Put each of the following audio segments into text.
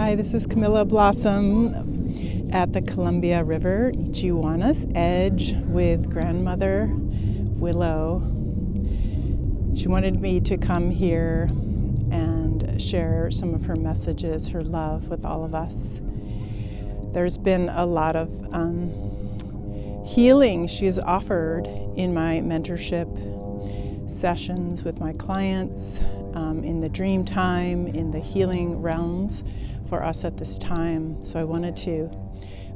Hi, this is Camilla Blossom at the Columbia River, Chihuahua's edge with Grandmother Willow. She wanted me to come here and share some of her messages, her love with all of us. There's been a lot of healing she's offered in my mentorship sessions with my clients, in the dream time, in the healing realms for us at this time. So I wanted to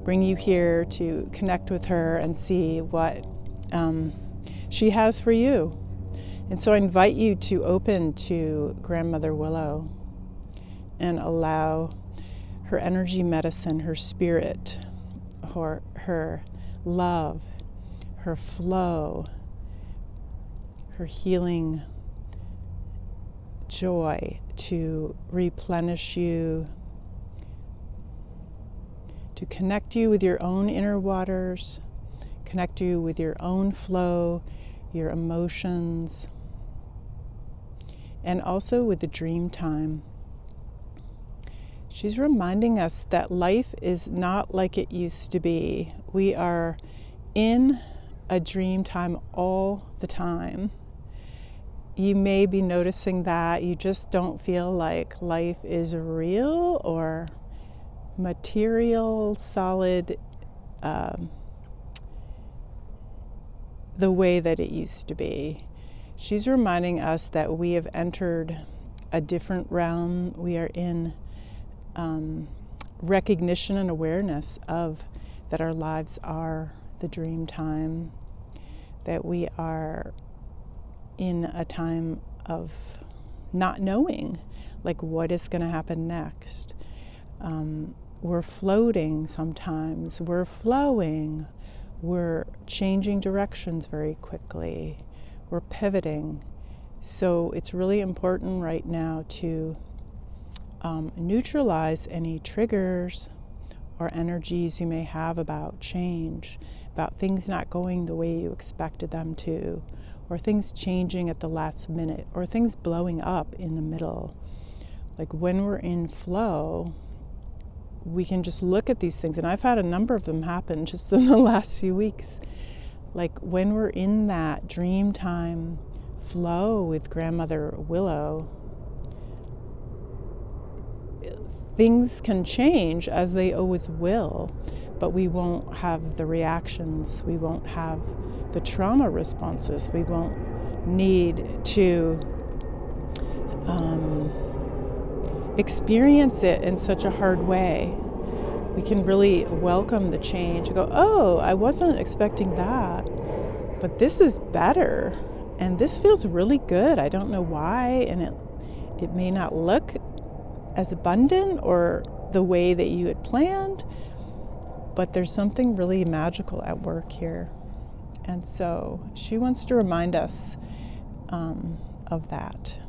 bring you here to connect with her and see what she has for you. And so I invite you to open to Grandmother Willow and allow her energy medicine, her spirit, her love, her flow, her healing joy to replenish you, to connect you with your own inner waters, connect you with your own flow, your emotions, and also with the dream time. She's reminding us that life is not like it used to be. We are in a dream time all the time. You may be noticing that you just don't feel like life is real or material, solid, the way that it used to be. She's reminding us that we have entered a different realm. We are in recognition and awareness of that our lives are the dream time, that we are in a time of not knowing, like what is going to happen next. We're floating sometimes, we're flowing, we're changing directions very quickly, we're pivoting. So it's really important right now to neutralize any triggers or energies you may have about change, about things not going the way you expected them to, or things changing at the last minute, or things blowing up in the middle. Like when we're in flow, we can just look at these things, and I've had a number of them happen just in the last few weeks. Like when we're in that dream time flow with Grandmother Willow, things can change as they always will, but we won't have the reactions, we won't have the trauma responses, we won't need to experience it in such a hard way. We can really welcome the change and go, oh, I wasn't expecting that, but this is better, and this feels really good. I don't know why, and it may not look as abundant or the way that you had planned, but there's something really magical at work here. And so she wants to remind us of that.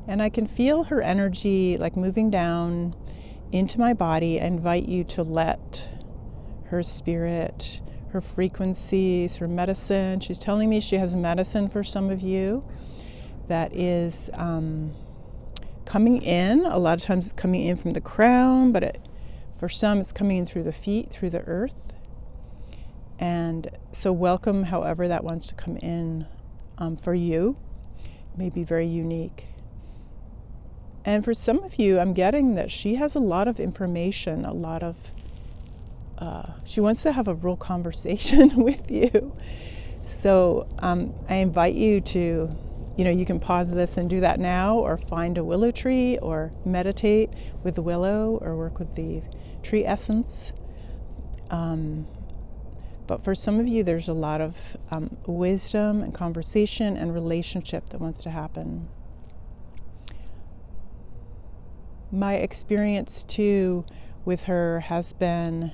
And I can feel her energy like moving down into my body. I invite you to let her spirit, her frequencies, her medicine. She's telling me she has medicine for some of you that is coming in. A lot of times it's coming in from the crown, but for some it's coming in through the feet, through the earth. And so welcome however that wants to come in for you. It may be very unique. And for some of you, I'm getting that she has a lot of information, she wants to have a real conversation with you. So I invite you to, you can pause this and do that now, or find a willow tree, or meditate with the willow, or work with the tree essence. But for some of you, there's a lot of wisdom and conversation and relationship that wants to happen. My experience too with her has been,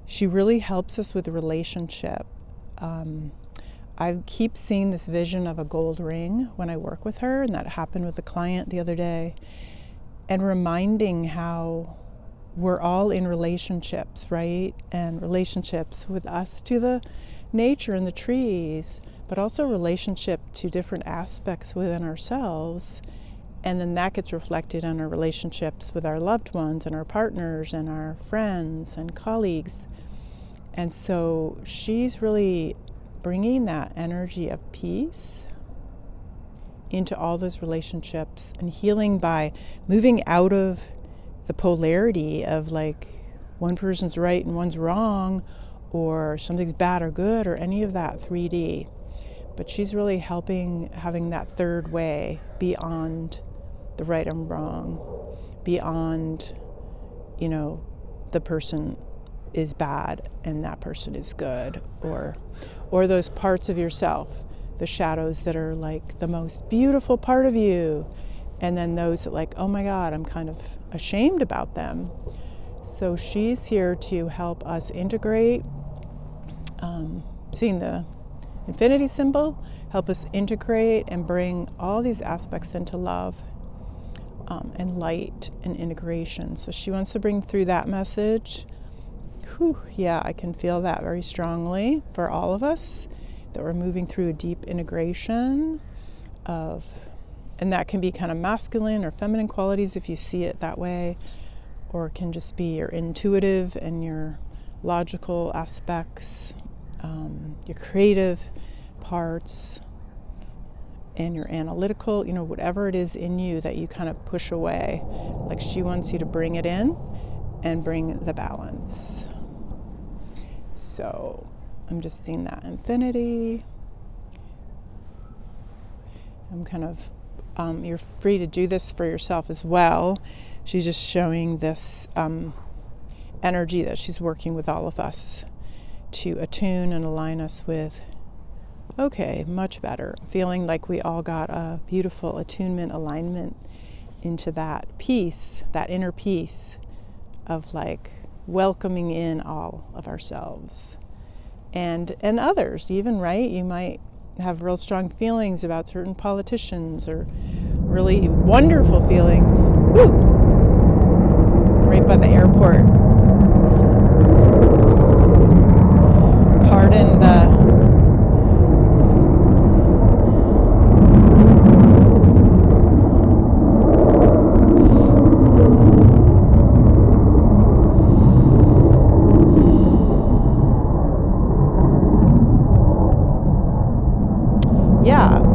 she really helps us with the relationship. I keep seeing this vision of a gold ring when I work with her, and that happened with a client the other day, and reminding how we're all in relationships, right? And relationships with us to the nature and the trees, but also relationship to different aspects within ourselves. And then that gets reflected on our relationships with our loved ones and our partners and our friends and colleagues. And so she's really bringing that energy of peace into all those relationships and healing by moving out of the polarity of like one person's right and one's wrong, or something's bad or good, or any of that 3D. But she's really helping having that third way beyond the right and wrong, beyond, the person is bad and that person is good, or those parts of yourself, the shadows that are like the most beautiful part of you, and then those that like, oh my God, I'm kind of ashamed about them. So she's here to help us integrate, seeing the infinity symbol, help us integrate and bring all these aspects into love, and light and integration. So she wants to bring through that message. Yeah, I can feel that very strongly for all of us, that we're moving through a deep integration of, and that can be kind of masculine or feminine qualities if you see it that way, or it can just be your intuitive and your logical aspects, your creative parts, and your analytical, whatever it is in you that you kind of push away. Like she wants you to bring it in and bring the balance. So I'm just seeing that infinity. I'm kind of, you're free to do this for yourself as well. She's just showing this energy that she's working with all of us to attune and align us with, okay, much better. Feeling like we all got a beautiful attunement, alignment into that peace, that inner peace of like welcoming in all of ourselves and others even, right? You might have real strong feelings about certain politicians, or really wonderful feelings. Woo! Right by the airport. Pardon the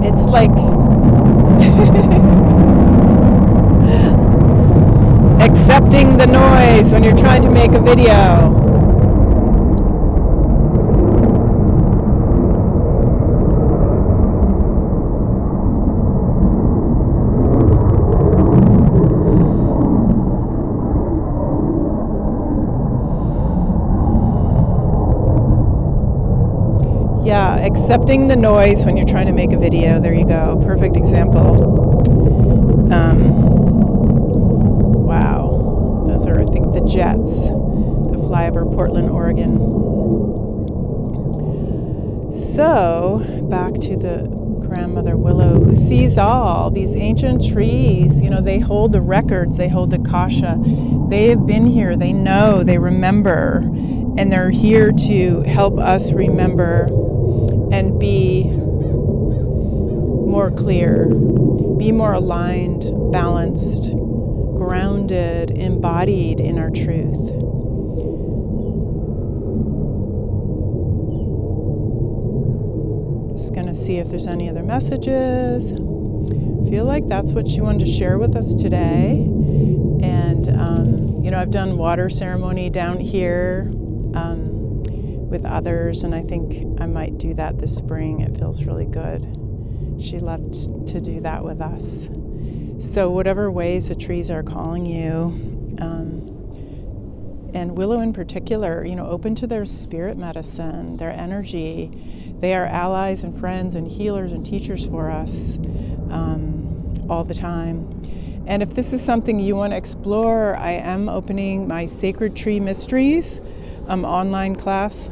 it's like accepting the noise when you're trying to make a video. Yeah, accepting the noise when you're trying to make a video. There you go. Perfect example. Wow. Those are, I think, the jets that fly over Portland, Oregon. So, back to the Grandmother Willow, who sees all these ancient trees. They hold the records. They hold the kasha. They have been here. They know. They remember. And they're here to help us remember and be more clear, be more aligned, balanced, grounded, embodied in our truth. Just going to see if there's any other messages. Feel like that's what she wanted to share with us today. And, I've done water ceremony down here with others, and I think I might do that this spring. It feels really good. She loved to do that with us. So whatever ways the trees are calling you, and Willow in particular, open to their spirit medicine, their energy. They are allies and friends and healers and teachers for us all the time. And if this is something you want to explore, I am opening my Sacred Tree Mysteries online class,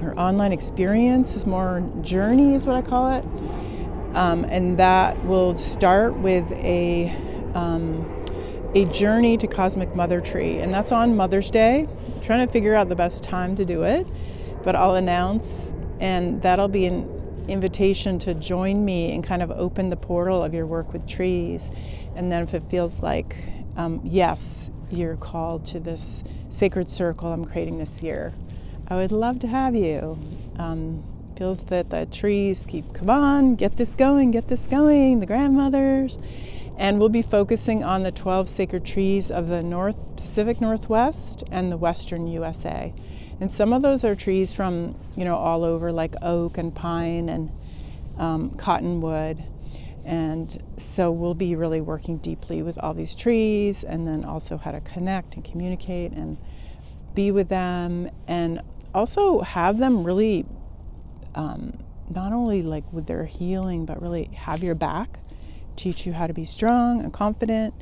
or online experience. Is more journey is what I call it. And that will start with a journey to Cosmic Mother Tree. And that's on Mother's Day. I'm trying to figure out the best time to do it, but I'll announce, and that'll be invitation to join me and kind of open the portal of your work with trees. And then if it feels like, yes, you're called to this sacred circle I'm creating this year, I would love to have you. Feels that the trees keep, come on, get this going, the grandmothers. And we'll be focusing on the 12 sacred trees of the Pacific Northwest and the Western USA. And some of those are trees from, all over, like oak and pine and cottonwood. And so we'll be really working deeply with all these trees, and then also how to connect and communicate and be with them, and also have them really not only like with their healing, but really have your back, teach you how to be strong and confident,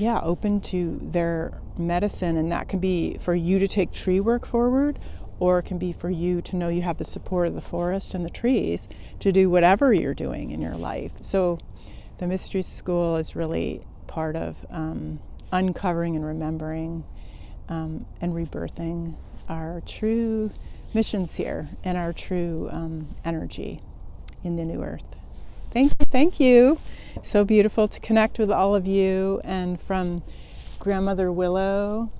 open to their medicine. And that can be for you to take tree work forward, or it can be for you to know you have the support of the forest and the trees to do whatever you're doing in your life. So the Mystery School is really part of uncovering and remembering and rebirthing our true missions here and our true energy in the new earth. Thank you. So beautiful to connect with all of you. And from Grandmother Willow,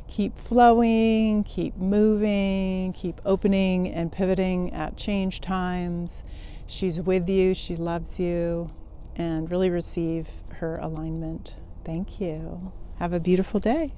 keep flowing, keep moving, keep opening and pivoting at change times. She's with you, she loves you, and really receive her alignment. Thank you. Have a beautiful day.